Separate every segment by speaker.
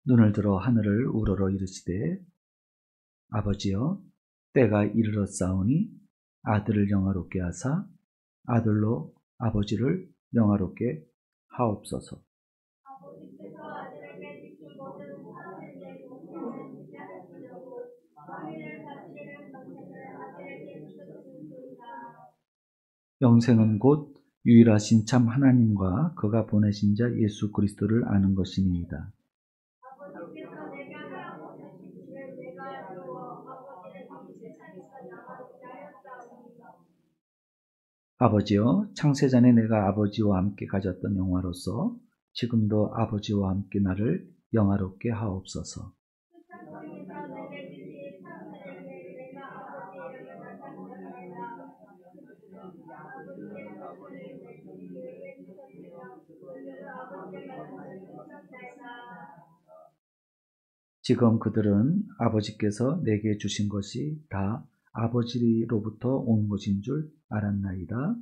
Speaker 1: 눈을 들어 하늘을 우러러 이르시되 아버지여 때가 이르렀사오니 아들을 영화롭게 하사 아들로 아버지를 영화롭게 하옵소서.
Speaker 2: 아버지께서 아들에게 주신 모든 사랑을 내고 인자를 주려고 왕위를 받으시는 권세를 아들에게 주셨습니다.
Speaker 1: 영생은 곧 유일하신 참 하나님과 그가 보내신 자 예수 그리스도를 아는 것이니이다.
Speaker 2: 아버지께서 내게 하라고 하신 일을 내가 이루어 아버지를 이 세상에서 영화롭게 하였사오니
Speaker 1: 아버지여 창세전에 내가 아버지와 함께 가졌던 영화로서 지금도 아버지와 함께 나를 영화롭게 하옵소서.
Speaker 2: 세상에서 내게 주신 찬스를 내가 아버지에게 나타내리라. 아버지께서 그를 내 주위에 주셨으며 그를 아버지의 말씀을 주셨나이다.
Speaker 1: 지금 그들은 아버지께서 내게 주신 것이 다 아버지로부터 온 것인 줄 알았나이다.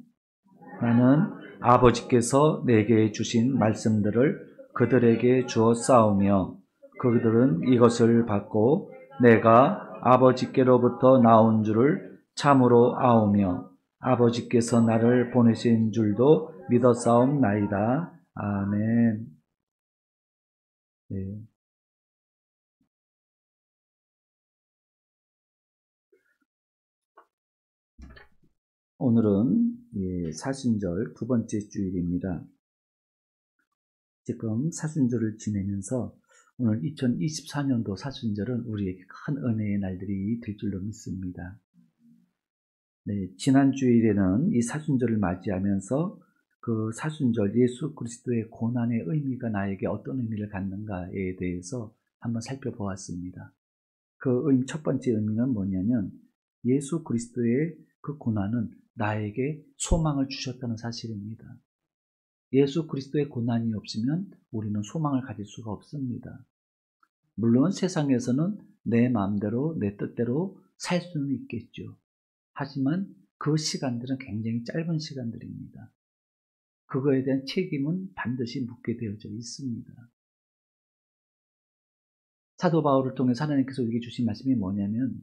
Speaker 1: 나는 아버지께서 내게 주신 말씀들을 그들에게 주어 싸우며 그들은 이것을 받고 내가 아버지께로부터 나온 줄을 참으로 아오며 아버지께서 나를 보내신 줄도 믿어 싸움나이다. 아멘. 네. 오늘은 사순절 두 번째 주일입니다. 지금 사순절을 지내면서 오늘 2024년도 사순절은 우리에게 큰 은혜의 날들이 될 줄로 믿습니다. 네, 지난 주일에는 이 사순절을 맞이하면서 그 사순절 예수 그리스도의 고난의 의미가 나에게 어떤 의미를 갖는가에 대해서 한번 살펴보았습니다. 그 첫 번째 의미는 뭐냐면 예수 그리스도의 그 고난은 나에게 소망을 주셨다는 사실입니다. 예수 그리스도의 고난이 없으면 우리는 소망을 가질 수가 없습니다. 물론 세상에서는 내 마음대로 내 뜻대로 살 수는 있겠죠. 하지만 그 시간들은 굉장히 짧은 시간들입니다. 그거에 대한 책임은 반드시 묻게 되어져 있습니다. 사도 바울을 통해서 하나님께서 우리에게 주신 말씀이 뭐냐면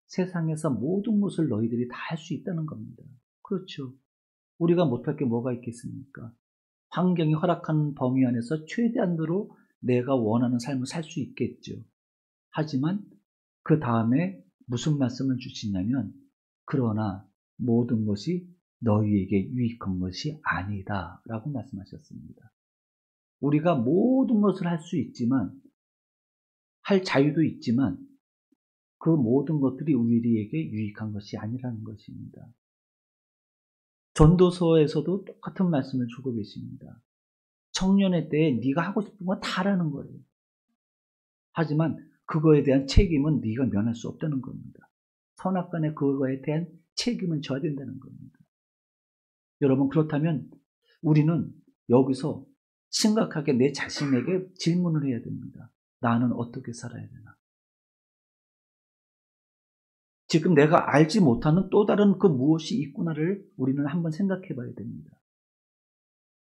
Speaker 1: 세상에서 모든 것을 너희들이 다 할 수 있다는 겁니다. 그렇죠. 우리가 못할 게 뭐가 있겠습니까? 환경이 허락하는 범위 안에서 최대한으로 내가 원하는 삶을 살 수 있겠죠. 하지만 그 다음에 무슨 말씀을 주시냐면 그러나 모든 것이 너희에게 유익한 것이 아니다 라고 말씀하셨습니다. 우리가 모든 것을 할 수 있지만 할 자유도 있지만 그 모든 것들이 우리에게 유익한 것이 아니라는 것입니다. 전도서에서도 똑같은 말씀을 주고 계십니다. 청년의 때에 네가 하고 싶은 건 다 하라는 거예요. 하지만 그거에 대한 책임은 네가 면할 수 없다는 겁니다. 선악간에 그거에 대한 책임은 져야 된다는 겁니다. 여러분 그렇다면 우리는 여기서 심각하게 내 자신에게 질문을 해야 됩니다. 나는 어떻게 살아야 되나? 지금 내가 알지 못하는 또 다른 그 무엇이 있구나를 우리는 한번 생각해 봐야 됩니다.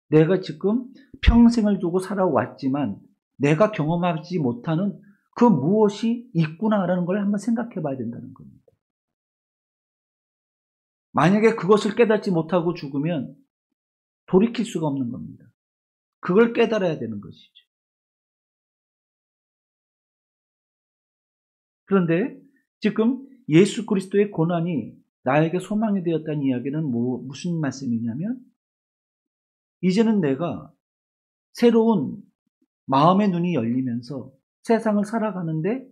Speaker 1: 내가 지금 평생을 두고 살아왔지만 내가 경험하지 못하는 그 무엇이 있구나라는 걸 한번 생각해 봐야 된다는 겁니다. 만약에 그것을 깨닫지 못하고 죽으면 돌이킬 수가 없는 겁니다. 그걸 깨달아야 되는 것이죠. 그런데 지금 예수 그리스도의 고난이 나에게 소망이 되었다는 이야기는 무슨 말씀이냐면 이제는 내가 새로운 마음의 눈이 열리면서 세상을 살아가는데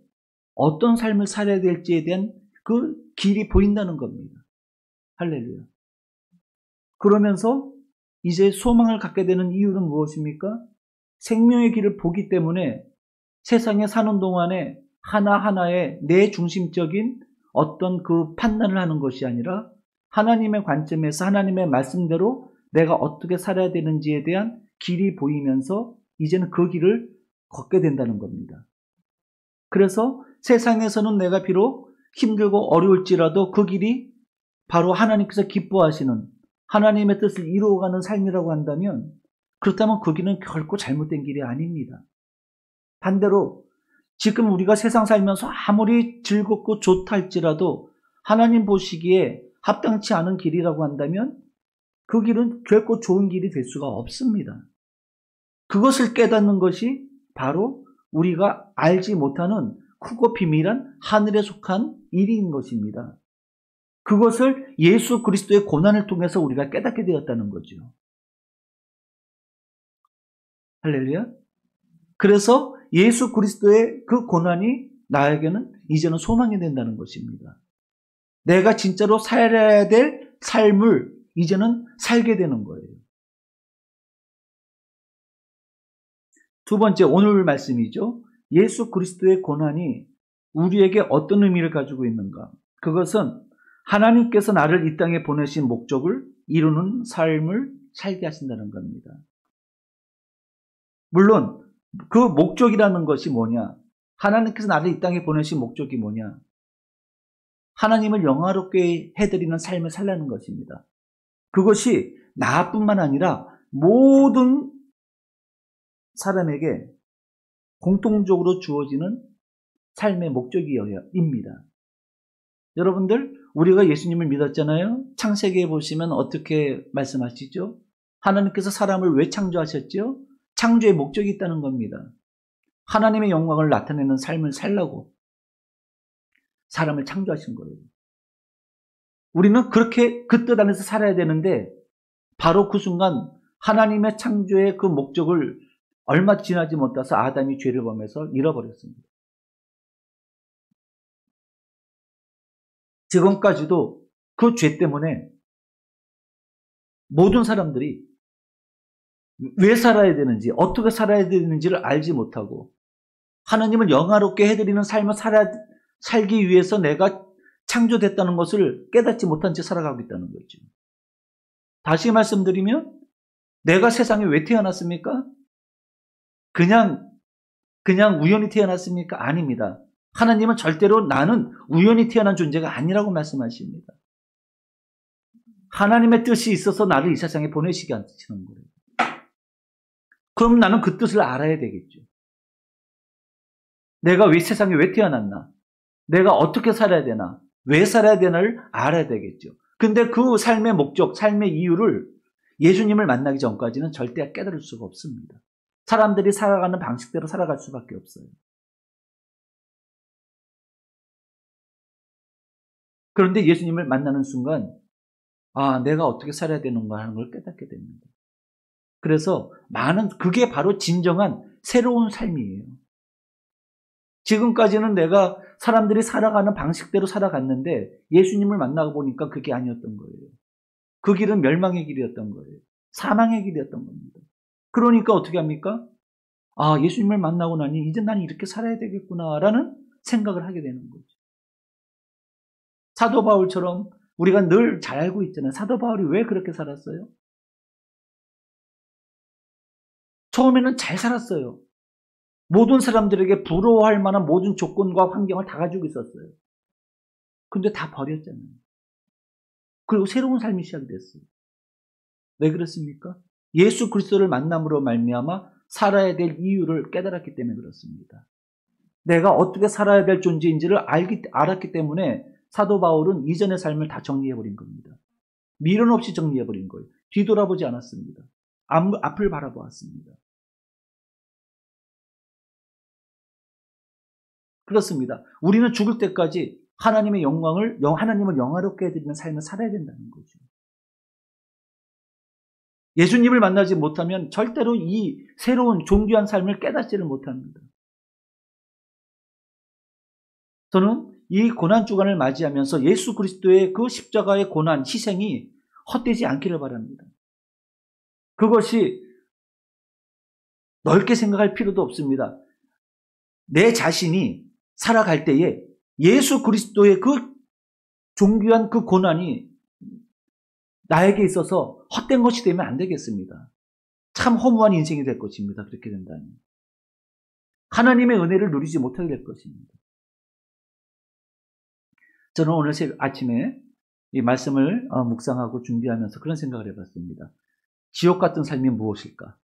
Speaker 1: 어떤 삶을 살아야 될지에 대한 그 길이 보인다는 겁니다. 할렐루야. 그러면서 이제 소망을 갖게 되는 이유는 무엇입니까? 생명의 길을 보기 때문에 세상에 사는 동안에 하나하나의 내 중심적인 어떤 그 판단을 하는 것이 아니라 하나님의 관점에서 하나님의 말씀대로 내가 어떻게 살아야 되는지에 대한 길이 보이면서 이제는 그 길을 걷게 된다는 겁니다. 그래서 세상에서는 내가 비록 힘들고 어려울지라도 그 길이 바로 하나님께서 기뻐하시는 하나님의 뜻을 이루어가는 삶이라고 한다면 그렇다면 그 길은 결코 잘못된 길이 아닙니다. 반대로 지금 우리가 세상 살면서 아무리 즐겁고 좋다 할지라도 하나님 보시기에 합당치 않은 길이라고 한다면 그 길은 결코 좋은 길이 될 수가 없습니다. 그것을 깨닫는 것이 바로 우리가 알지 못하는 크고 비밀한 하늘에 속한 일인 것입니다. 그것을 예수 그리스도의 고난을 통해서 우리가 깨닫게 되었다는 거죠. 할렐루야. 그래서 예수 그리스도의 그 고난이 나에게는 이제는 소망이 된다는 것입니다. 내가 진짜로 살아야 될 삶을 이제는 살게 되는 거예요. 두 번째, 오늘 말씀이죠. 예수 그리스도의 고난이 우리에게 어떤 의미를 가지고 있는가? 그것은 하나님께서 나를 이 땅에 보내신 목적을 이루는 삶을 살게 하신다는 겁니다. 물론 그 목적이라는 것이 뭐냐? 하나님께서 나를 이 땅에 보내신 목적이 뭐냐? 하나님을 영화롭게 해드리는 삶을 살라는 것입니다. 그것이 나뿐만 아니라 모든 사람에게 공통적으로 주어지는 삶의 목적입니다. 여러분들, 우리가 예수님을 믿었잖아요. 창세기에 보시면 어떻게 말씀하시죠? 하나님께서 사람을 왜 창조하셨죠? 창조의 목적이 있다는 겁니다. 하나님의 영광을 나타내는 삶을 살라고 사람을 창조하신 거예요. 우리는 그렇게 그 뜻 안에서 살아야 되는데 바로 그 순간 하나님의 창조의 그 목적을 얼마 지나지 못해서 아담이 죄를 범해서 잃어버렸습니다. 지금까지도 그 죄 때문에 모든 사람들이 왜 살아야 되는지, 어떻게 살아야 되는지를 알지 못하고 하나님을 영화롭게 해드리는 삶을 살기 위해서 내가 창조됐다는 것을 깨닫지 못한 채 살아가고 있다는 거죠. 다시 말씀드리면 내가 세상에 왜 태어났습니까? 그냥 우연히 태어났습니까? 아닙니다. 하나님은 절대로 나는 우연히 태어난 존재가 아니라고 말씀하십니다. 하나님의 뜻이 있어서 나를 이 세상에 보내시게 하시는 거예요. 그럼 나는 그 뜻을 알아야 되겠죠. 내가 왜 세상에 왜 태어났나? 내가 어떻게 살아야 되나? 왜 살아야 되나를 알아야 되겠죠. 근데 그 삶의 목적, 삶의 이유를 예수님을 만나기 전까지는 절대 깨달을 수가 없습니다. 사람들이 살아가는 방식대로 살아갈 수밖에 없어요. 그런데 예수님을 만나는 순간 내가 어떻게 살아야 되는가 하는 걸 깨닫게 됩니다. 그래서 그게 바로 진정한 새로운 삶이에요. 지금까지는 내가 사람들이 살아가는 방식대로 살아갔는데 예수님을 만나고 보니까 그게 아니었던 거예요. 그 길은 멸망의 길이었던 거예요. 사망의 길이었던 겁니다. 그러니까 어떻게 합니까? 예수님을 만나고 나니 이제 난 이렇게 살아야 되겠구나라는 생각을 하게 되는 거죠. 사도 바울처럼 우리가 늘 잘 알고 있잖아요. 사도 바울이 왜 그렇게 살았어요? 처음에는 잘 살았어요. 모든 사람들에게 부러워할 만한 모든 조건과 환경을 다 가지고 있었어요. 근데 다 버렸잖아요. 그리고 새로운 삶이 시작이 됐어요. 왜 그렇습니까? 예수 그리스도를 만남으로 말미암아 살아야 될 이유를 깨달았기 때문에 그렇습니다. 내가 어떻게 살아야 될 존재인지를 알았기 때문에 사도 바울은 이전의 삶을 다 정리해버린 겁니다. 미련 없이 정리해버린 거예요. 뒤돌아보지 않았습니다. 앞을 바라보았습니다. 그렇습니다. 우리는 죽을 때까지 하나님의 하나님을 영화롭게 해드리는 삶을 살아야 된다는 거죠. 예수님을 만나지 못하면 절대로 이 새로운 존귀한 삶을 깨닫지를 못합니다. 저는 이 고난주간을 맞이하면서 예수 그리스도의 그 십자가의 고난, 희생이 헛되지 않기를 바랍니다. 그것이 넓게 생각할 필요도 없습니다. 내 자신이 살아갈 때에 예수 그리스도의 그 존귀한 그 고난이 나에게 있어서 헛된 것이 되면 안 되겠습니다. 참 허무한 인생이 될 것입니다. 그렇게 된다면. 하나님의 은혜를 누리지 못하게 될 것입니다. 저는 오늘 아침에 이 말씀을 묵상하고 준비하면서 그런 생각을 해봤습니다. 지옥 같은 삶이 무엇일까?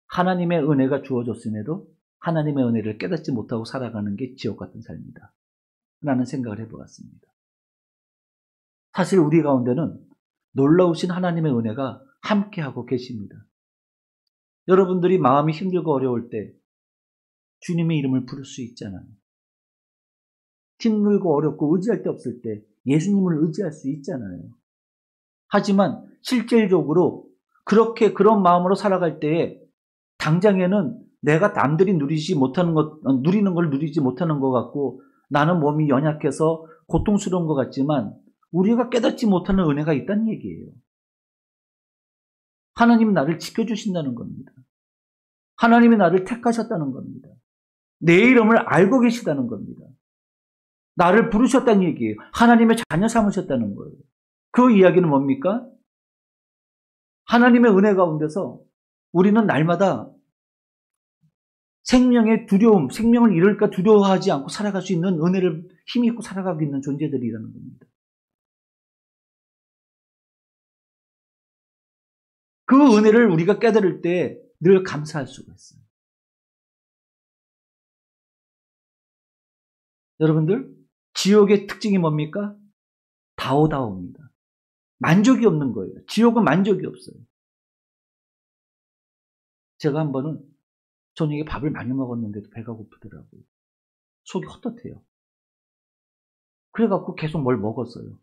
Speaker 1: 하나님의 은혜가 주어졌음에도 하나님의 은혜를 깨닫지 못하고 살아가는 게 지옥 같은 삶이다 라는 생각을 해보았습니다. 사실 우리 가운데는 놀라우신 하나님의 은혜가 함께하고 계십니다. 여러분들이 마음이 힘들고 어려울 때 주님의 이름을 부를 수 있잖아요. 힘들고 어렵고 의지할 데 없을 때 예수님을 의지할 수 있잖아요. 하지만 실질적으로 그렇게 그런 마음으로 살아갈 때에 당장에는 내가 남들이 누리는 걸 누리지 못하는 것 같고 나는 몸이 연약해서 고통스러운 것 같지만 우리가 깨닫지 못하는 은혜가 있다는 얘기예요. 하나님이 나를 지켜주신다는 겁니다. 하나님이 나를 택하셨다는 겁니다. 내 이름을 알고 계시다는 겁니다. 나를 부르셨다는 얘기예요. 하나님의 자녀 삼으셨다는 거예요. 그 이야기는 뭡니까? 하나님의 은혜 가운데서 우리는 날마다 생명의 두려움, 생명을 잃을까 두려워하지 않고 살아갈 수 있는 은혜를 힘있고 살아가고 있는 존재들이라는 겁니다. 그 은혜를 우리가 깨달을 때 늘 감사할 수가 있어요. 여러분들, 지옥의 특징이 뭡니까? 다오다오입니다. 만족이 없는 거예요. 지옥은 만족이 없어요. 제가 한 번은 저녁에 밥을 많이 먹었는데도 배가 고프더라고요. 속이 헛헛해요. 그래갖고 계속 뭘 먹었어요.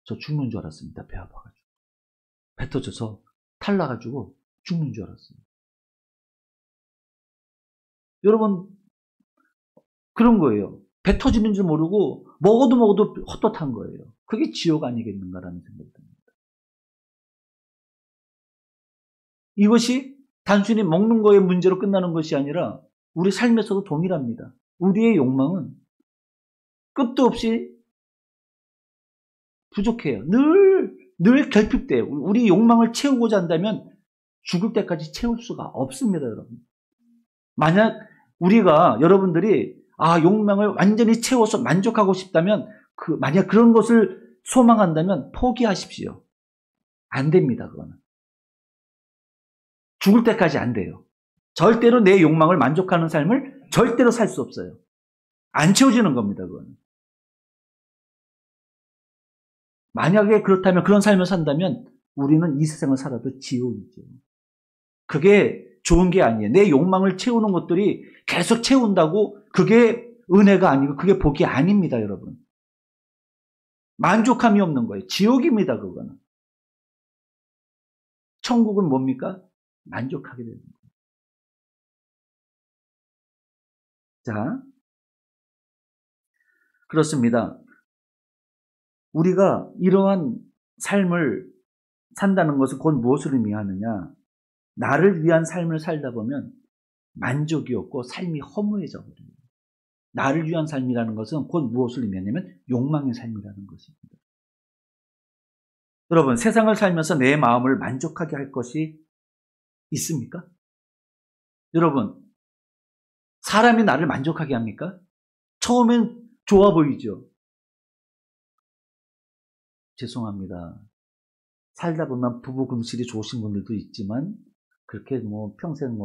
Speaker 1: 저 죽는 줄 알았습니다. 배 아파가지고. 배 터져서 탈나가지고 죽는 줄 알았어요. 여러분, 그런 거예요. 배 터지는 줄 모르고 먹어도 헛헛한 거예요. 그게 지옥 아니겠는가라는 생각이 듭니다. 이것이 단순히 먹는 거의 문제로 끝나는 것이 아니라 우리 삶에서도 동일합니다. 우리의 욕망은 끝도 없이 부족해요. 늘 결핍돼요. 우리 욕망을 채우고자 한다면 죽을 때까지 채울 수가 없습니다, 여러분. 만약 우리가 여러분들이 욕망을 완전히 채워서 만족하고 싶다면 만약 그런 것을 소망한다면 포기하십시오. 안 됩니다, 그거는. 죽을 때까지 안 돼요. 절대로 내 욕망을 만족하는 삶을 절대로 살 수 없어요. 안 채워지는 겁니다, 그거는. 만약에 그렇다면 그런 삶을 산다면 우리는 이 세상을 살아도 지옥이죠. 그게 좋은 게 아니에요. 내 욕망을 채우는 것들이 계속 채운다고 그게 은혜가 아니고 그게 복이 아닙니다, 여러분. 만족함이 없는 거예요. 지옥입니다, 그거는. 천국은 뭡니까? 만족하게 되는 거예요. 자, 그렇습니다. 우리가 이러한 삶을 산다는 것은 곧 무엇을 의미하느냐? 나를 위한 삶을 살다 보면 만족이 없고 삶이 허무해져 버려요. 나를 위한 삶이라는 것은 곧 무엇을 의미하냐면 욕망의 삶이라는 것입니다. 여러분, 세상을 살면서 내 마음을 만족하게 할 것이 있습니까? 여러분, 사람이 나를 만족하게 합니까? 처음엔 좋아 보이죠? 죄송합니다. 살다 보면 부부 금실이 좋으신 분들도 있지만 그렇게 평생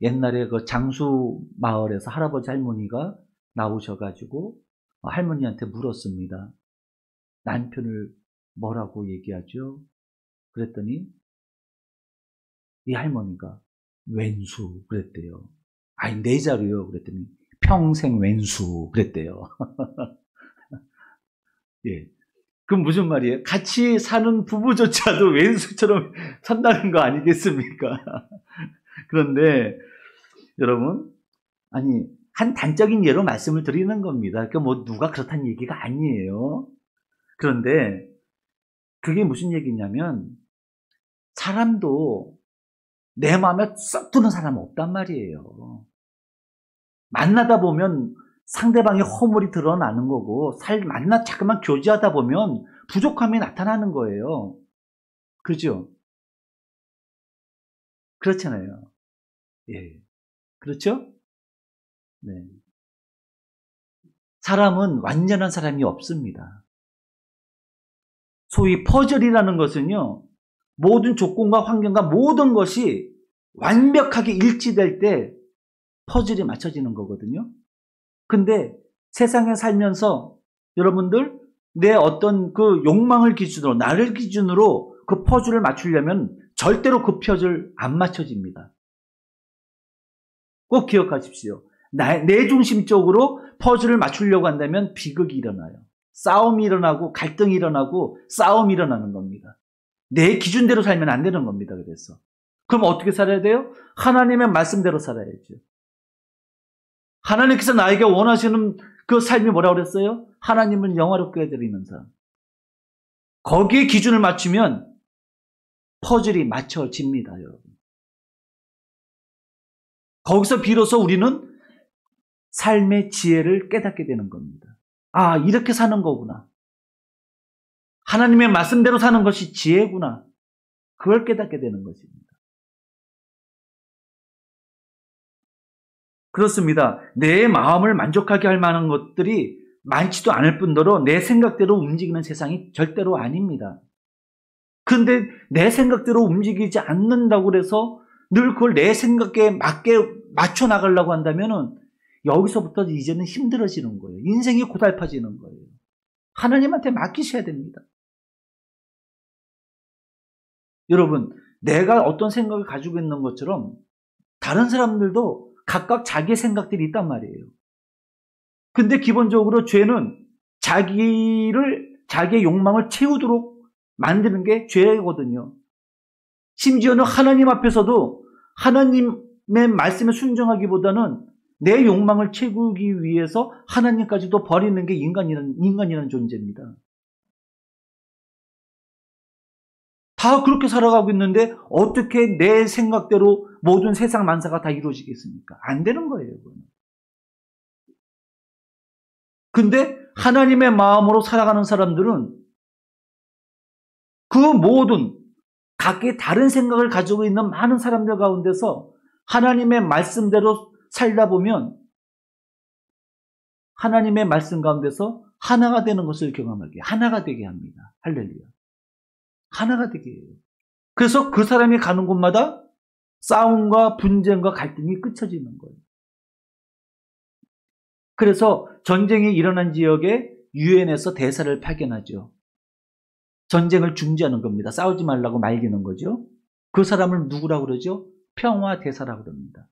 Speaker 1: 옛날에 그 장수 마을에서 할아버지 할머니가 나오셔가지고 할머니한테 물었습니다. 남편을 뭐라고 얘기하죠? 그랬더니 이 할머니가 왼수 그랬대요. 아니 네 자루요. 그랬더니 평생 왼수 그랬대요. 예. 그럼 무슨 말이에요? 같이 사는 부부조차도 왼수처럼 산다는 거 아니겠습니까? 그런데 여러분, 아니 한 단적인 예로 말씀을 드리는 겁니다. 그러니까 누가 그렇다는 얘기가 아니에요. 그런데 그게 무슨 얘기냐면 사람도 내 마음에 썩 드는 사람은 없단 말이에요. 만나다 보면 상대방의 허물이 드러나는 거고 자꾸만 교제하다 보면 부족함이 나타나는 거예요. 그죠? 그렇잖아요. 예. 그렇죠? 네. 사람은 완전한 사람이 없습니다. 소위 퍼즐이라는 것은요, 모든 조건과 환경과 모든 것이 완벽하게 일치될 때 퍼즐이 맞춰지는 거거든요. 근데 세상에 살면서 여러분들 내 어떤 그 욕망을 기준으로, 나를 기준으로 그 퍼즐을 맞추려면 절대로 그 퍼즐 안 맞춰집니다. 꼭 기억하십시오. 내 중심적으로 퍼즐을 맞추려고 한다면 비극이 일어나요. 싸움이 일어나고 갈등이 일어나고 싸움이 일어나는 겁니다. 내 기준대로 살면 안 되는 겁니다. 그래서 그럼 어떻게 살아야 돼요? 하나님의 말씀대로 살아야죠. 하나님께서 나에게 원하시는 그 삶이 뭐라고 그랬어요? 하나님은 영화롭게 해드리는 삶. 거기에 기준을 맞추면 퍼즐이 맞춰집니다, 여러분. 거기서 비로소 우리는 삶의 지혜를 깨닫게 되는 겁니다. 아, 이렇게 사는 거구나. 하나님의 말씀대로 사는 것이 지혜구나. 그걸 깨닫게 되는 것입니다. 그렇습니다. 내 마음을 만족하게 할 만한 것들이 많지도 않을 뿐더러 내 생각대로 움직이는 세상이 절대로 아닙니다. 그런데 내 생각대로 움직이지 않는다고 해서 늘 그걸 내 생각에 맞게 맞춰 나가려고 한다면은 여기서부터 이제는 힘들어지는 거예요. 인생이 고달파지는 거예요. 하나님한테 맡기셔야 됩니다. 여러분, 내가 어떤 생각을 가지고 있는 것처럼 다른 사람들도 각각 자기의 생각들이 있단 말이에요. 근데 기본적으로 죄는 자기의 욕망을 채우도록 만드는 게 죄거든요. 심지어는 하나님 앞에서도 하나님의 말씀에 순종하기보다는 내 욕망을 채우기 위해서 하나님까지도 버리는 게 인간이라는 존재입니다. 다 그렇게 살아가고 있는데 어떻게 내 생각대로 모든 세상 만사가 다 이루어지겠습니까? 안 되는 거예요, 그건. 근데 하나님의 마음으로 살아가는 사람들은 그 모든 각기 다른 생각을 가지고 있는 많은 사람들 가운데서 하나님의 말씀대로 살다 보면 하나님의 말씀 가운데서 하나가 되는 것을 경험하게, 하나가 되게 합니다. 할렐루야. 하나가 되게 해요. 그래서 그 사람이 가는 곳마다 싸움과 분쟁과 갈등이 끝쳐지는 거예요. 그래서 전쟁이 일어난 지역에 유엔에서 대사를 파견하죠. 전쟁을 중지하는 겁니다. 싸우지 말라고 말리는 거죠. 그 사람을 누구라고 그러죠? 평화 대사라고 그럽니다.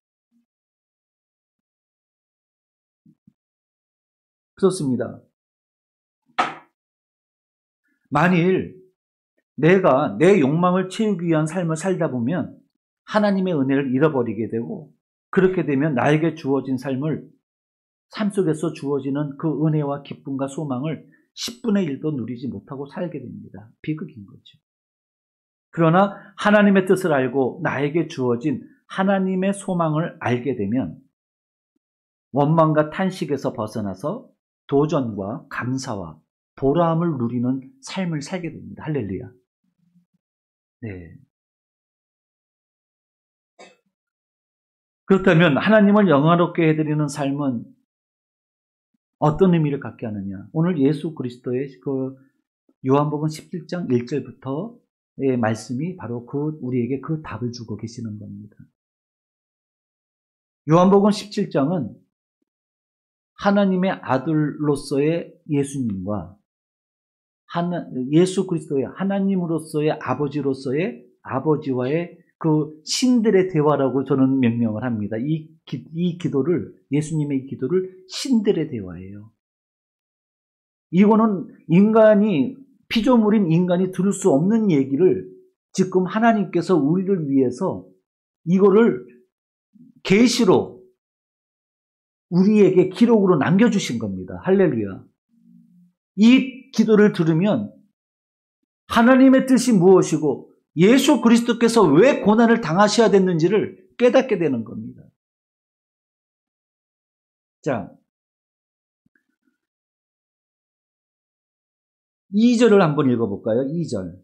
Speaker 1: 그렇습니다. 만일 내가 내 욕망을 채우기 위한 삶을 살다 보면 하나님의 은혜를 잃어버리게 되고, 그렇게 되면 나에게 주어진 삶 속에서 주어지는 그 은혜와 기쁨과 소망을 10분의 1도 누리지 못하고 살게 됩니다. 비극인 거죠. 그러나 하나님의 뜻을 알고 나에게 주어진 하나님의 소망을 알게 되면 원망과 탄식에서 벗어나서 도전과 감사와 보람을 누리는 삶을 살게 됩니다. 할렐루야. 네. 그렇다면 하나님을 영화롭게 해드리는 삶은 어떤 의미를 갖게 하느냐? 오늘 예수 그리스도의 그 요한복음 17장 1절부터의 말씀이 바로 우리에게 그 답을 주고 계시는 겁니다. 요한복음 17장은 하나님의 아들로서의 예수님과 예수 그리스도의 하나님으로서의 아버지로서의 아버지와의 그 신들의 대화라고 저는 명명을 합니다. 이 기도를, 예수님의 기도를 신들의 대화예요. 이거는 피조물인 인간이 들을 수 없는 얘기를 지금 하나님께서 우리를 위해서 이거를 계시로 우리에게 기록으로 남겨주신 겁니다. 할렐루야. 이 기도를 들으면 하나님의 뜻이 무엇이고 예수 그리스도께서 왜 고난을 당하셔야 됐는지를 깨닫게 되는 겁니다. 자, 2절을 한번 읽어볼까요? 2절.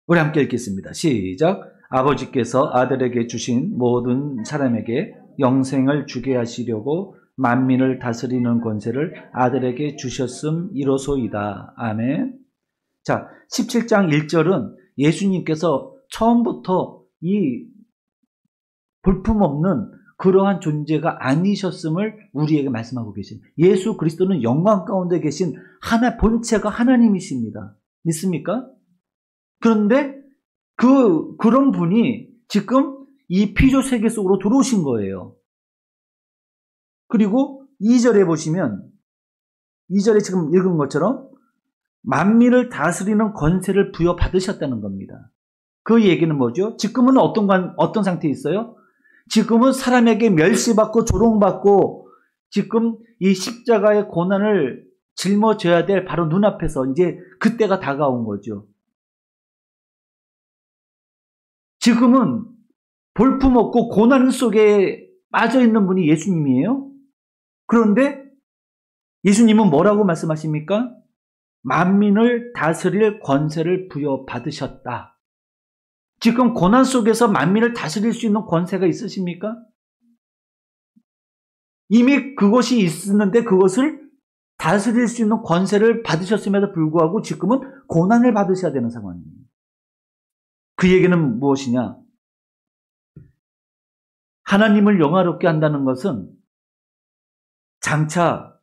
Speaker 1: 우리 함께 읽겠습니다. 시작. 아버지께서 아들에게 주신 모든 사람에게 영생을 주게 하시려고 만민을 다스리는 권세를 아들에게 주셨음 이로소이다. 아멘. 자, 17장 1절은 예수님께서 처음부터 이 볼품없는 그러한 존재가 아니셨음을 우리에게 말씀하고 계십니다. 예수 그리스도는 영광 가운데 계신 본체가 하나님이십니다. 믿습니까? 그런데 그런 분이 지금 이 피조 세계 속으로 들어오신 거예요. 그리고 2절에 보시면 2절에 지금 읽은 것처럼 만민을 다스리는 권세를 부여받으셨다는 겁니다. 그 얘기는 뭐죠? 지금은 어떤 상태에 있어요? 지금은 사람에게 멸시받고 조롱받고 지금 이 십자가의 고난을 짊어져야 될 바로 눈앞에서 이제 그때가 다가온 거죠. 지금은 볼품없고 고난 속에 빠져있는 분이 예수님이에요. 그런데 예수님은 뭐라고 말씀하십니까? 만민을 다스릴 권세를 부여받으셨다. 지금 고난 속에서 만민을 다스릴 수 있는 권세가 있으십니까? 이미 그것이 있었는데 그것을 다스릴 수 있는 권세를 받으셨음에도 불구하고 지금은 고난을 받으셔야 되는 상황이에요. 그 얘기는 무엇이냐? 하나님을 영화롭게 한다는 것은 장차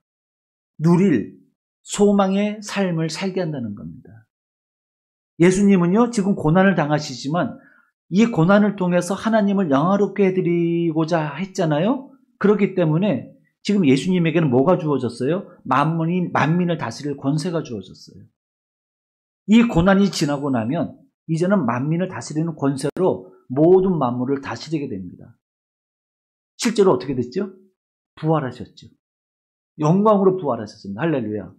Speaker 1: 누릴 소망의 삶을 살게 한다는 겁니다. 예수님은요, 지금 고난을 당하시지만 이 고난을 통해서 하나님을 영화롭게 해드리고자 했잖아요. 그렇기 때문에 지금 예수님에게는 뭐가 주어졌어요? 만민을 다스릴 권세가 주어졌어요. 이 고난이 지나고 나면 이제는 만민을 다스리는 권세로 모든 만물을 다스리게 됩니다. 실제로 어떻게 됐죠? 부활하셨죠. 영광으로 부활하셨습니다. 할렐루야.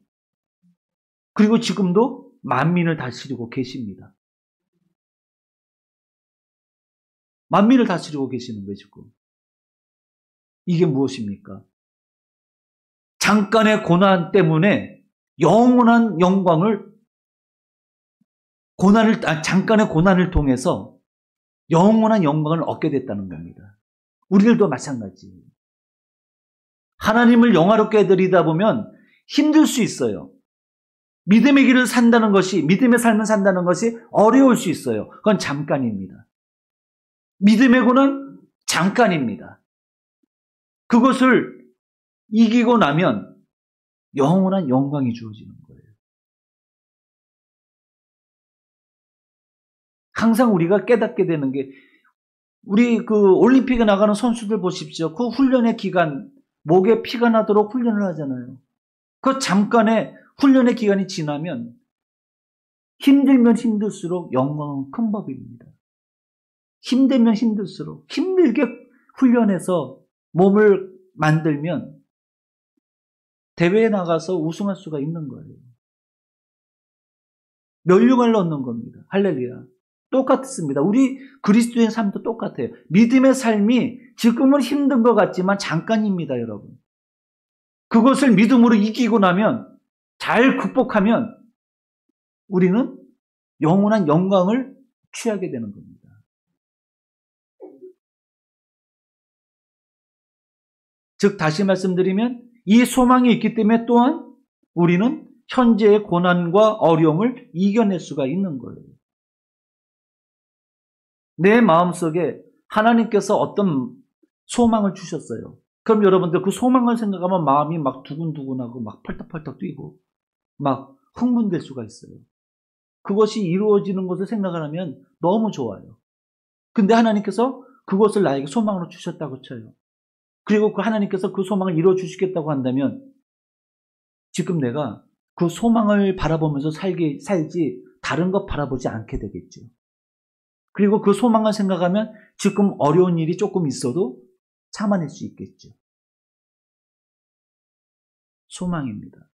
Speaker 1: 그리고 지금도 만민을 다스리고 계십니다. 만민을 다스리고 계시는 거예요, 지금. 이게 무엇입니까? 잠깐의 고난 때문에 영원한 영광을 잠깐의 고난을 통해서 영원한 영광을 얻게 됐다는 겁니다. 우리들도 마찬가지예요. 하나님을 영화롭게 해드리다 보면 힘들 수 있어요. 믿음의 길을 산다는 것이, 믿음의 삶을 산다는 것이 어려울 수 있어요. 그건 잠깐입니다. 믿음의 고난 잠깐입니다. 그것을 이기고 나면 영원한 영광이 주어지는 거예요. 항상 우리가 깨닫게 되는 게, 우리 올림픽에 나가는 선수들 보십시오. 그 훈련의 기간, 목에 피가 나도록 훈련을 하잖아요. 그 잠깐의 훈련의 기간이 지나면 힘들면 힘들수록 영광은 큰 법입니다. 힘들면 힘들수록 힘들게 훈련해서 몸을 만들면 대회에 나가서 우승할 수가 있는 거예요. 멸류관을 얻는 겁니다. 할렐루야. 똑같습니다. 우리 그리스도의 삶도 똑같아요. 믿음의 삶이 지금은 힘든 것 같지만 잠깐입니다, 여러분. 그것을 믿음으로 이기고 나면, 잘 극복하면 우리는 영원한 영광을 취하게 되는 겁니다. 즉 다시 말씀드리면 이 소망이 있기 때문에 또한 우리는 현재의 고난과 어려움을 이겨낼 수가 있는 거예요. 내 마음속에 하나님께서 어떤 소망을 주셨어요. 그럼 여러분들 그 소망을 생각하면 마음이 막 두근두근하고 막 펄떡펄떡 뛰고 막 흥분될 수가 있어요. 그것이 이루어지는 것을 생각을 하면 너무 좋아요. 근데 하나님께서 그것을 나에게 소망으로 주셨다고 쳐요. 그리고 그 하나님께서 그 소망을 이루어 주시겠다고 한다면 지금 내가 그 소망을 바라보면서 살지 다른 것 바라보지 않게 되겠죠. 그리고 그 소망을 생각하면 지금 어려운 일이 조금 있어도 참아낼 수 있겠죠. 소망입니다.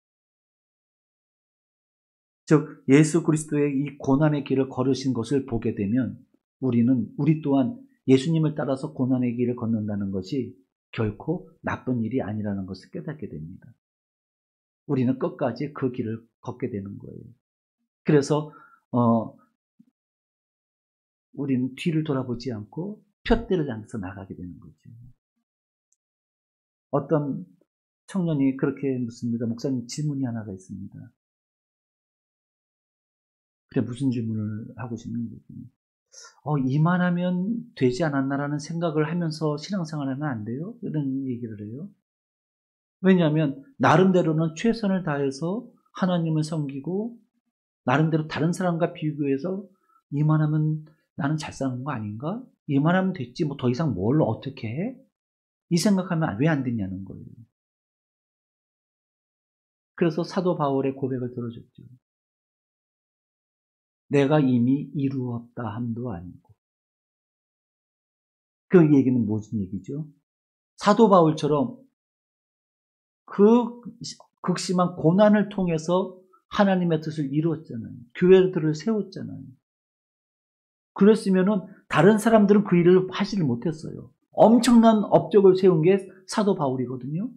Speaker 1: 즉 예수 그리스도의 이 고난의 길을 걸으신 것을 보게 되면 우리 또한 예수님을 따라서 고난의 길을 걷는다는 것이 결코 나쁜 일이 아니라는 것을 깨닫게 됩니다. 우리는 끝까지 그 길을 걷게 되는 거예요. 그래서 우리는 뒤를 돌아보지 않고 푯대를 향해서 나가게 되는 거죠. 어떤 청년이 그렇게 묻습니다. 목사님, 질문이 하나가 있습니다. 그래, 무슨 질문을 하고 싶는지. 이만하면 되지 않았나라는 생각을 하면서 신앙생활을 하면 안 돼요? 이런 얘기를 해요. 왜냐하면 나름대로는 최선을 다해서 하나님을 섬기고 나름대로 다른 사람과 비교해서 이만하면 나는 잘 사는 거 아닌가? 이만하면 됐지 뭐 더 이상 뭘 어떻게 해? 이 생각하면 왜 안 되냐는 거예요. 그래서 사도 바울의 고백을 들어줬죠. 내가 이미 이루었다 함도 아니고. 그 얘기는 무슨 얘기죠? 사도 바울처럼 그 극심한 고난을 통해서 하나님의 뜻을 이루었잖아요. 교회들을 세웠잖아요. 그랬으면은 다른 사람들은 그 일을 하지를 못했어요. 엄청난 업적을 세운 게 사도 바울이거든요.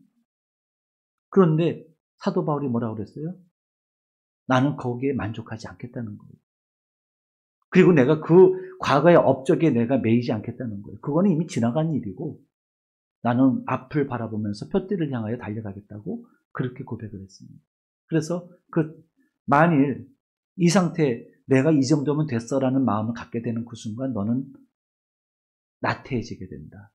Speaker 1: 그런데 사도 바울이 뭐라고 그랬어요? 나는 거기에 만족하지 않겠다는 거예요. 그리고 내가 그 과거의 업적에 내가 매이지 않겠다는 거예요. 그거는 이미 지나간 일이고 나는 앞을 바라보면서 표대를 향하여 달려가겠다고 그렇게 고백을 했습니다. 그래서 만일 이 상태 내가 이 정도면 됐어라는 마음을 갖게 되는 그 순간 너는 나태해지게 된다.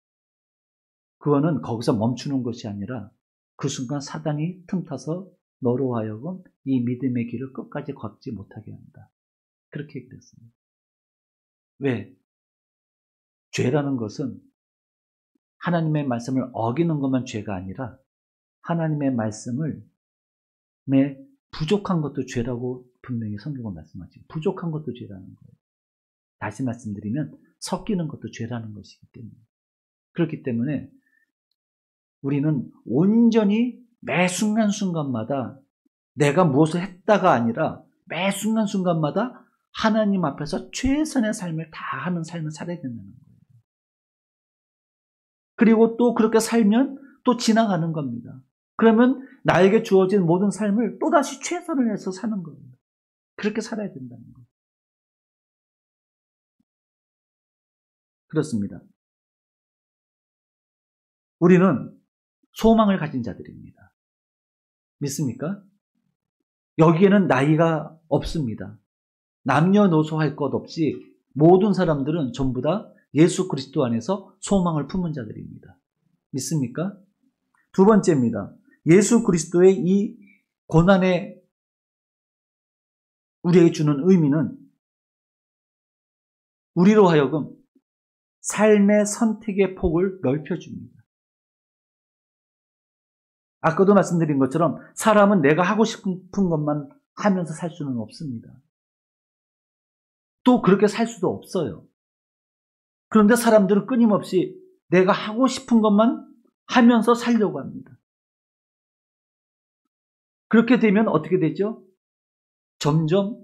Speaker 1: 그거는 거기서 멈추는 것이 아니라 그 순간 사단이 틈타서 너로 하여금 이 믿음의 길을 끝까지 걷지 못하게 한다. 그렇게 얘기를 했습니다. 왜? 죄라는 것은 하나님의 말씀을 어기는 것만 죄가 아니라 하나님의 말씀을 부족한 것도 죄라고 분명히 성경은 말씀하죠. 부족한 것도 죄라는 거예요. 다시 말씀드리면 섞이는 것도 죄라는 것이기 때문에. 그렇기 때문에 우리는 온전히 매 순간순간마다 내가 무엇을 했다가 아니라 매 순간순간마다 하나님 앞에서 최선의 삶을 다하는 삶을 살아야 된다는 거예요. 그리고 또 그렇게 살면 또 지나가는 겁니다. 그러면 나에게 주어진 모든 삶을 또다시 최선을 해서 사는 겁니다. 그렇게 살아야 된다는 거예요. 그렇습니다. 우리는 소망을 가진 자들입니다. 믿습니까? 여기에는 나이가 없습니다. 남녀노소 할 것 없이 모든 사람들은 전부 다 예수 그리스도 안에서 소망을 품은 자들입니다. 믿습니까? 두 번째입니다. 예수 그리스도의 이 고난에 우리에게 주는 의미는 우리로 하여금 삶의 선택의 폭을 넓혀줍니다. 아까도 말씀드린 것처럼 사람은 내가 하고 싶은 것만 하면서 살 수는 없습니다. 또 그렇게 살 수도 없어요. 그런데 사람들은 끊임없이 내가 하고 싶은 것만 하면서 살려고 합니다. 그렇게 되면 어떻게 되죠? 점점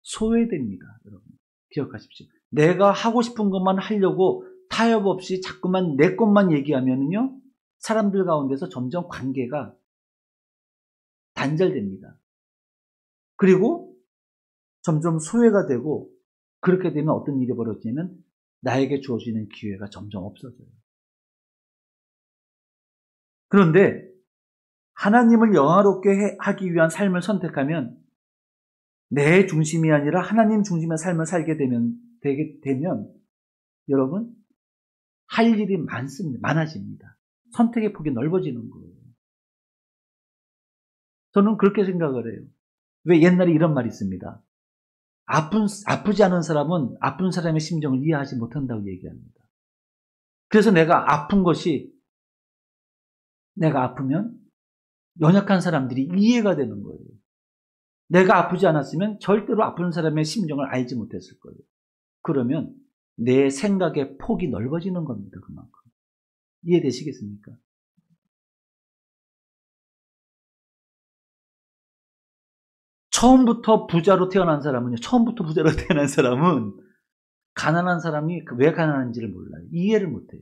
Speaker 1: 소외됩니다. 여러분 기억하십시오. 내가 하고 싶은 것만 하려고 타협 없이 자꾸만 내 것만 얘기하면요, 사람들 가운데서 점점 관계가 단절됩니다. 그리고 점점 소외가 되고, 그렇게 되면 어떤 일이 벌어지냐면 나에게 주어지는 기회가 점점 없어져요. 그런데 하나님을 영화롭게 하기 위한 삶을 선택하면 내 중심이 아니라 하나님 중심의 삶을 살게 되면 여러분 할 일이 많아집니다. 선택의 폭이 넓어지는 거예요. 저는 그렇게 생각을 해요. 왜 옛날에 이런 말이 있습니다. 아프지 않은 사람은 아픈 사람의 심정을 이해하지 못한다고 얘기합니다. 그래서 내가 아프면 연약한 사람들이 이해가 되는 거예요. 내가 아프지 않았으면 절대로 아픈 사람의 심정을 알지 못했을 거예요. 그러면 내 생각의 폭이 넓어지는 겁니다. 그만큼. 이해되시겠습니까? 처음부터 부자로 태어난 사람은 가난한 사람이 왜 가난한지를 몰라요. 이해를 못해요.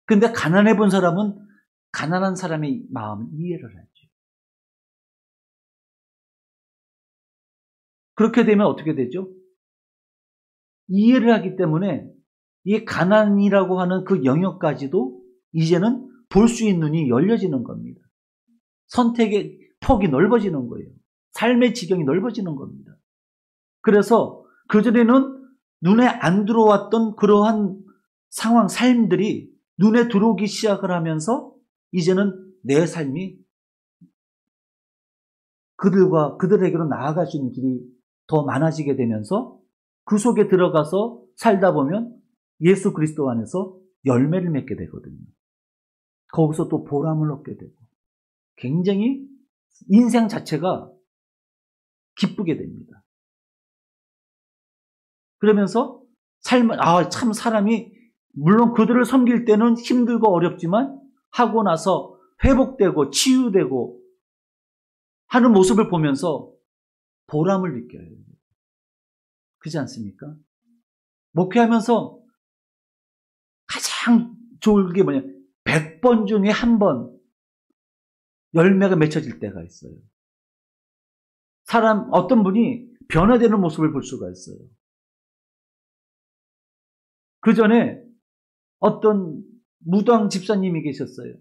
Speaker 1: 근데 가난해 본 사람은 가난한 사람의 마음을 이해를 하죠. 그렇게 되면 어떻게 되죠? 이해를 하기 때문에 이 가난이라고 하는 그 영역까지도 이제는 볼 수 있는 눈이 열려지는 겁니다. 선택의 폭이 넓어지는 거예요. 삶의 지경이 넓어지는 겁니다. 그래서 그전에는 눈에 안 들어왔던 그러한 상황, 삶들이 눈에 들어오기 시작을 하면서 이제는 내 삶이 그들에게로 나아갈 수 있는 길이 더 많아지게 되면서 그 속에 들어가서 살다 보면 예수 그리스도 안에서 열매를 맺게 되거든요. 거기서 또 보람을 얻게 되고 굉장히 인생 자체가 기쁘게 됩니다. 그러면서 참 사람이 물론 그들을 섬길 때는 힘들고 어렵지만 하고 나서 회복되고 치유되고 하는 모습을 보면서 보람을 느껴요. 그렇지 않습니까? 목회하면서 가장 좋은 게 뭐냐? 100번 중에 한 번 열매가 맺혀질 때가 있어요. 어떤 분이 변화되는 모습을 볼 수가 있어요. 그 전에 어떤 무당 집사님이 계셨어요.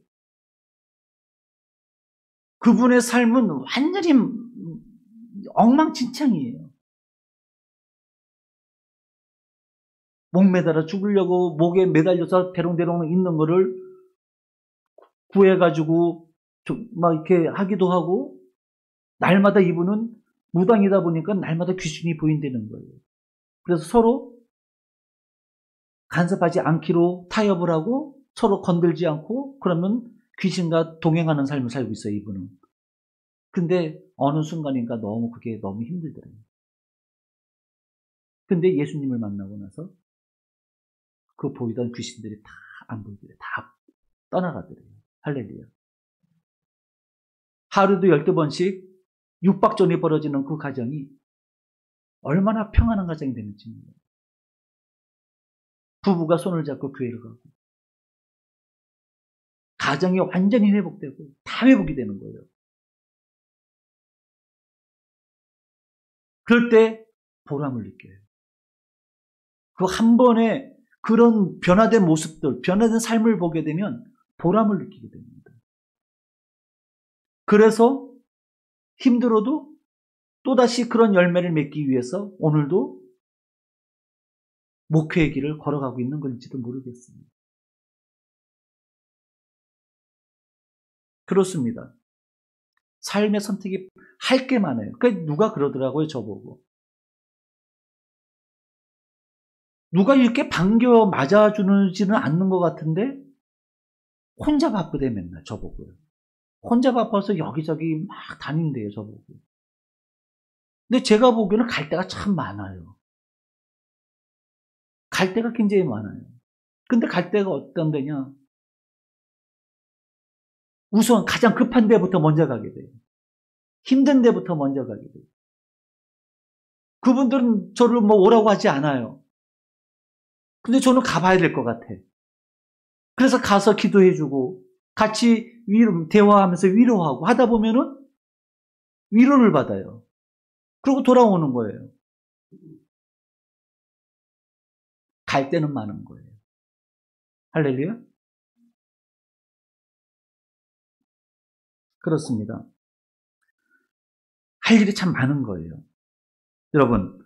Speaker 1: 그분의 삶은 완전히 엉망진창이에요. 목 매달아 죽으려고 목에 매달려서 대롱대롱 있는 거를 구해가지고 막 이렇게 하기도 하고, 날마다 이분은 무당이다 보니까 날마다 귀신이 보인다는 거예요. 그래서 서로 간섭하지 않기로 타협을 하고 서로 건들지 않고, 그러면 귀신과 동행하는 삶을 살고 있어요, 이분은. 근데 어느 순간인가 그게 너무 힘들더라고요. 근데 예수님을 만나고 나서 그 보이던 귀신들이 다 안 보이더래요. 다 떠나가더래요. 할렐루야. 하루도 12번씩 육박전이 벌어지는 그 가정이 얼마나 평안한 가정이 되는지 몰라요. 부부가 손을 잡고 교회를 가고 가정이 완전히 회복되고 다 회복이 되는 거예요. 그럴 때 보람을 느껴요. 그 한 번에 그런 변화된 모습들, 변화된 삶을 보게 되면 보람을 느끼게 됩니다. 그래서 힘들어도 또다시 그런 열매를 맺기 위해서 오늘도 목회의 길을 걸어가고 있는 건지도 모르겠습니다. 그렇습니다. 삶의 선택이 할 게 많아요. 그러니까 누가 그러더라고요, 저보고. 누가 이렇게 반겨 맞아주지는 않는 것 같은데 혼자 바쁘대 맨날 저보고요. 혼자 바빠서 여기저기 막 다닌대요, 저보고. 근데 제가 보기에는 갈 데가 참 많아요. 갈 데가 굉장히 많아요. 근데 갈 데가 어떤 데냐? 우선 가장 급한 데부터 먼저 가게 돼요. 힘든 데부터 먼저 가게 돼요. 그분들은 저를 뭐 오라고 하지 않아요. 근데 저는 가봐야 될 것 같아. 그래서 가서 기도해주고 같이 대화하면서 위로하고 하다 보면은 위로를 받아요. 그리고 돌아오는 거예요. 갈 데는 많은 거예요. 할렐루야? 그렇습니다. 할 일이 참 많은 거예요. 여러분,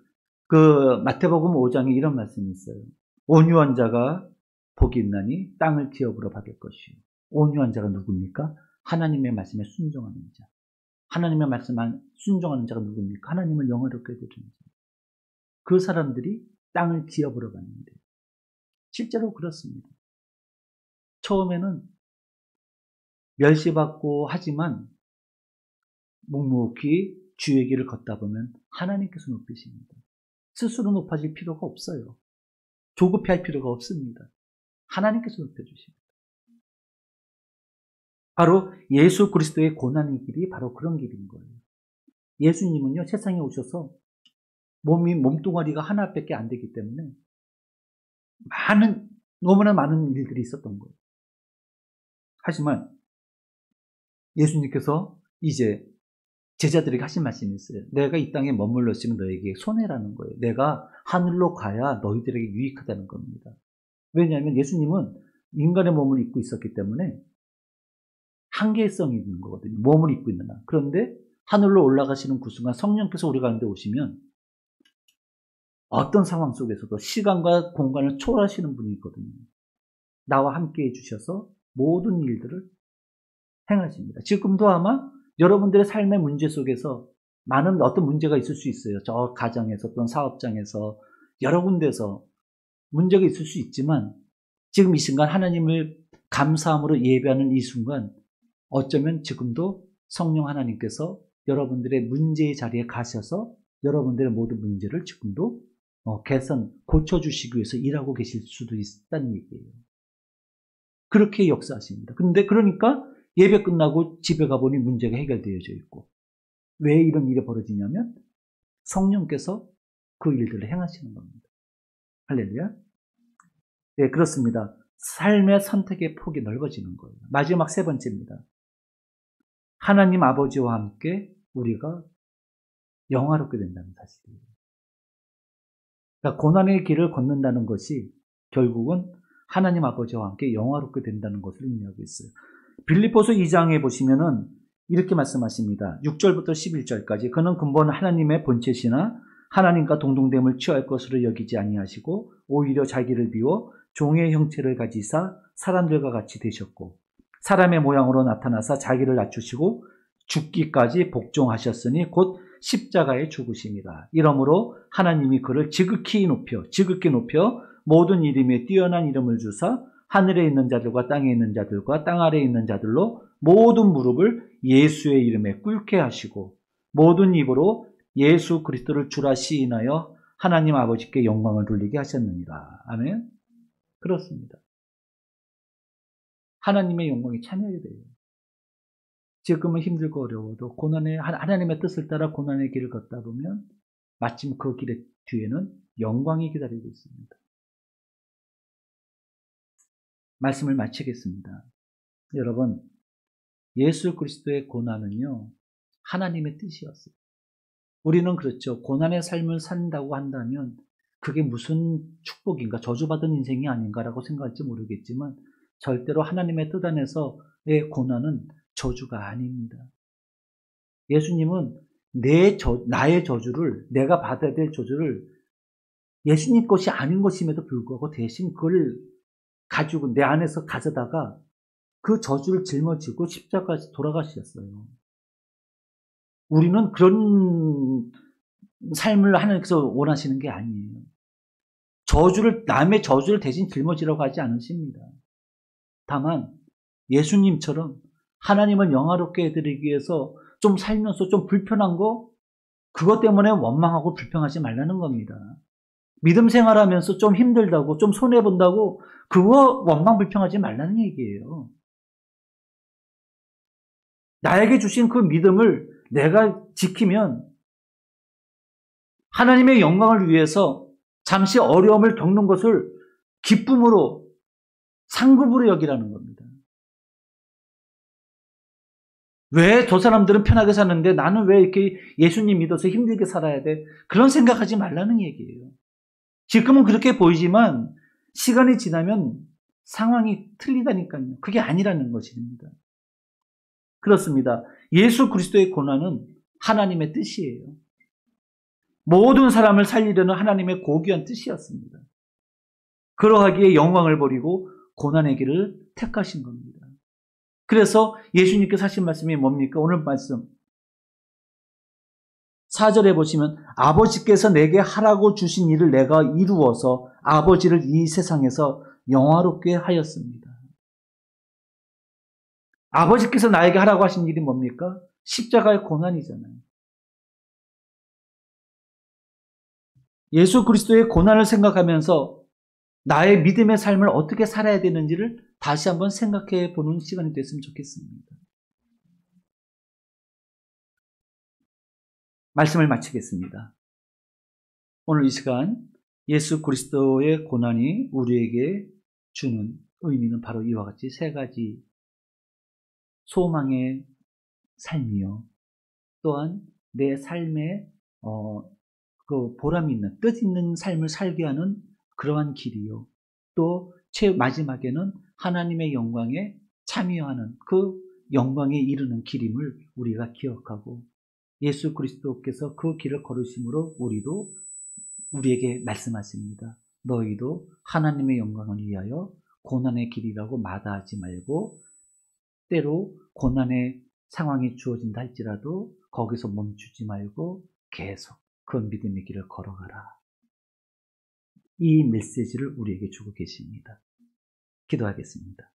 Speaker 1: 그 마태복음 5장에 이런 말씀이 있어요. 온유한 자가 복이 있나니 땅을 기업으로 받을 것이요. 온유한 자가 누굽니까? 하나님의 말씀에 순종하는 자. 하나님의 말씀에 순종하는 자가 누굽니까? 하나님을 영화롭게 해주는 자. 그 사람들이 땅을 기업으로 받는데 실제로 그렇습니다. 처음에는 멸시받고 하지만 묵묵히 주의 길을 걷다 보면 하나님께서 높이십니다. 스스로 높아질 필요가 없어요. 조급해할 필요가 없습니다. 하나님께서 높여주십니다. 바로 예수 그리스도의 고난의 길이 바로 그런 길인 거예요. 예수님은요, 세상에 오셔서 몸뚱아리가 하나밖에 안 되기 때문에 너무나 많은 일들이 있었던 거예요. 하지만 예수님께서 이제 제자들에게 하신 말씀이 있어요. 내가 이 땅에 머물렀으면 너에게 손해라는 거예요. 내가 하늘로 가야 너희들에게 유익하다는 겁니다. 왜냐하면 예수님은 인간의 몸을 입고 있었기 때문에 한계성이 있는 거거든요. 몸을 입고 있는 한. 그런데 하늘로 올라가시는 그 순간 성령께서 우리 가운데 오시면 어떤 상황 속에서도 시간과 공간을 초월하시는 분이 있거든요. 나와 함께 해주셔서 모든 일들을 행하십니다. 지금도 아마 여러분들의 삶의 문제 속에서 많은 어떤 문제가 있을 수 있어요. 저 가정에서 또는 사업장에서 여러 군데서 문제가 있을 수 있지만 지금 이 순간 하나님을 감사함으로 예배하는 이 순간 어쩌면 지금도 성령 하나님께서 여러분들의 문제의 자리에 가셔서 여러분들의 모든 문제를 지금도 개선, 고쳐주시기 위해서 일하고 계실 수도 있다는 얘기예요. 그렇게 역사하십니다. 근데 그러니까 예배 끝나고 집에 가보니 문제가 해결되어져 있고 왜 이런 일이 벌어지냐면 성령께서 그 일들을 행하시는 겁니다. 할렐루야. 네, 그렇습니다. 삶의 선택의 폭이 넓어지는 거예요. 마지막 세 번째입니다. 하나님 아버지와 함께 우리가 영화롭게 된다는 사실이에요. 그러니까 고난의 길을 걷는다는 것이 결국은 하나님 아버지와 함께 영화롭게 된다는 것을 의미하고 있어요. 빌립보서 2장에 보시면은 이렇게 말씀하십니다. 6절부터 11절까지 그는 근본 하나님의 본체시나 하나님과 동등됨을 취할 것으로 여기지 아니하시고 오히려 자기를 비워 종의 형체를 가지사 사람들과 같이 되셨고 사람의 모양으로 나타나사 자기를 낮추시고 죽기까지 복종하셨으니 곧 십자가에 죽으심이라. 이러므로 하나님이 그를 지극히 높여 모든 이름에 뛰어난 이름을 주사 하늘에 있는 자들과 땅에 있는 자들과 땅 아래에 있는 자들로 모든 무릎을 예수의 이름에 꿇게 하시고 모든 입으로 예수 그리스도를 주라 시인하여 하나님 아버지께 영광을 돌리게 하셨느니라. 아멘. 그렇습니다. 하나님의 영광에 참여해야 돼요. 지금은 힘들고 어려워도 하나님의 뜻을 따라 고난의 길을 걷다 보면 마침 그 길의 뒤에는 영광이 기다리고 있습니다. 말씀을 마치겠습니다. 여러분, 예수 그리스도의 고난은요, 하나님의 뜻이었어요. 우리는 그렇죠. 고난의 삶을 산다고 한다면 그게 무슨 축복인가, 저주받은 인생이 아닌가라고 생각할지 모르겠지만 절대로 하나님의 뜻 안에서의 고난은 저주가 아닙니다. 예수님은 나의 저주를, 내가 받아야 될 저주를 예수님 것이 아닌 것임에도 불구하고 대신 그걸 가지고 내 안에서 가져다가 그 저주를 짊어지고 십자가까지 돌아가셨어요. 우리는 그런 삶을 하나님께서 원하시는 게 아니에요. 남의 저주를 대신 짊어지라고 하지 않으십니다. 다만 예수님처럼 하나님을 영화롭게 해드리기 위해서 좀 살면서 좀 불편한 거, 그것 때문에 원망하고 불평하지 말라는 겁니다. 믿음 생활하면서 좀 힘들다고, 좀 손해본다고, 그거 원망 불평하지 말라는 얘기예요. 나에게 주신 그 믿음을 내가 지키면 하나님의 영광을 위해서 잠시 어려움을 겪는 것을 기쁨으로, 상급으로 여기라는 겁니다. 왜 저 사람들은 편하게 사는데 나는 왜 이렇게 예수님 믿어서 힘들게 살아야 돼? 그런 생각하지 말라는 얘기예요. 지금은 그렇게 보이지만 시간이 지나면 상황이 틀리다니까요. 그게 아니라는 것입니다. 그렇습니다. 예수 그리스도의 고난은 하나님의 뜻이에요. 모든 사람을 살리려는 하나님의 고귀한 뜻이었습니다. 그러하기에 영광을 버리고 고난의 길을 택하신 겁니다. 그래서 예수님께서 하신 말씀이 뭡니까? 오늘 말씀 4절에 보시면 아버지께서 내게 하라고 주신 일을 내가 이루어서 아버지를 이 세상에서 영화롭게 하였습니다. 아버지께서 나에게 하라고 하신 일이 뭡니까? 십자가의 고난이잖아요. 예수 그리스도의 고난을 생각하면서 나의 믿음의 삶을 어떻게 살아야 되는지를 다시 한번 생각해 보는 시간이 됐으면 좋겠습니다. 말씀을 마치겠습니다. 오늘 이 시간 예수 그리스도의 고난이 우리에게 주는 의미는 바로 이와 같이 세 가지 소망의 삶이요. 또한 내 삶에 그 보람 있는 뜻 있는 삶을 살게 하는 그러한 길이요. 또 마지막에는 하나님의 영광에 참여하는 그 영광에 이르는 길임을 우리가 기억하고 예수 그리스도께서 그 길을 걸으심으로 우리도 우리에게 말씀하십니다. 너희도 하나님의 영광을 위하여 고난의 길이라고 마다하지 말고 때로 고난의 상황이 주어진다 할지라도 거기서 멈추지 말고 계속 그 믿음의 길을 걸어가라. 이 메시지를 우리에게 주고 계십니다. 기도하겠습니다.